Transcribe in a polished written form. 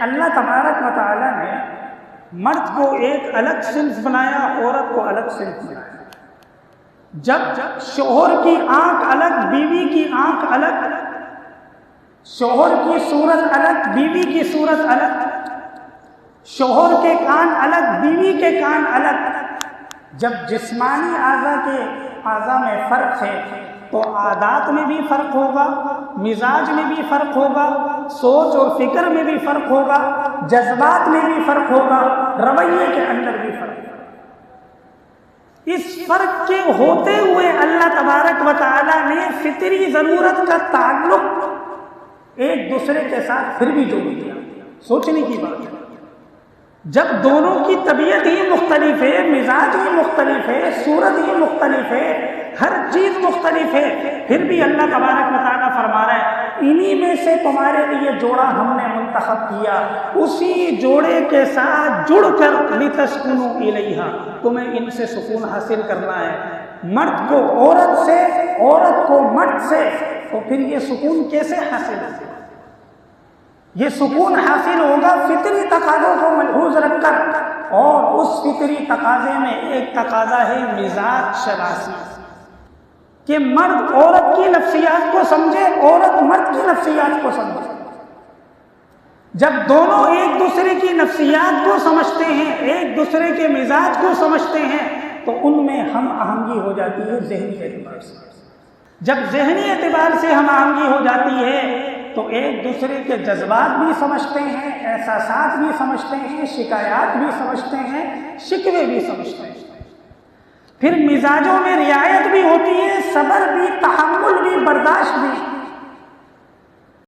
اللہ تبارک و تعالیٰ نے مرد کو ایک الگ صنف بنایا، عورت کو الگ صنف بنایا۔ جب شوہر کی آنکھ الگ، بیوی کی آنکھ الگ، شوہر کی صورت الگ، بیوی کی صورت الگ، شوہر کے کان الگ، بیوی کے کان الگ، جب جسمانی اعضاء میں فرق ہے تو عادات میں بھی فرق ہوگا، مزاج میں بھی فرق ہوگا، سوچ اور فکر میں بھی فرق ہوگا، جذبات میں بھی فرق ہوگا، رویے کے اندر بھی فرق ہوگا۔ اس فرق کے ہوتے ہوئے اللہ تبارک و تعالیٰ نے فطری ضرورت کا تعلق ایک دوسرے کے ساتھ پھر بھی جوڑ دیا۔ سوچنے کی بات ہے، جب دونوں کی طبیعت ہی مختلف ہے، مزاج ہی مختلف ہے، صورت ہی مختلف ہے، ہر چیز مختلف ہے، پھر بھی اللہ تبارک و تعالیٰ فرما رہا ہے انہی میں سے تمہارے لیے جوڑا ہم نے منتخب کیا، اسی جوڑے کے ساتھ جڑ کر لتسکنوا الیہا، تمہیں ان سے سکون حاصل کرنا ہے۔ مرد کو عورت سے، عورت کو مرد سے، تو پھر یہ سکون کیسے حاصل ہوگا؟ یہ سکون حاصل ہوگا فطری تقاضوں کو ملحوظ رکھ کر، اور اس فطری تقاضے میں ایک تقاضا ہے مزاج شناسی، کہ مرد عورت کی نفسیات کو سمجھے، عورت مرد کی نفسیات کو سمجھے۔ جب دونوں ایک دوسرے کی نفسیات کو سمجھتے ہیں، ایک دوسرے کے مزاج کو سمجھتے ہیں، تو ان میں ہم آہنگی ہو جاتی ہے ذہنی اعتبار سے۔ جب ذہنی اعتبار سے ہم آہنگی ہو جاتی ہے تو ایک دوسرے کے جذبات بھی سمجھتے ہیں، احساسات بھی سمجھتے ہیں، شکایات بھی سمجھتے ہیں، شکوے بھی سمجھتے ہیں، پھر مزاجوں میں رعایت بھی ہوتی ہے، صبر بھی، تحمل بھی، برداشت بھی۔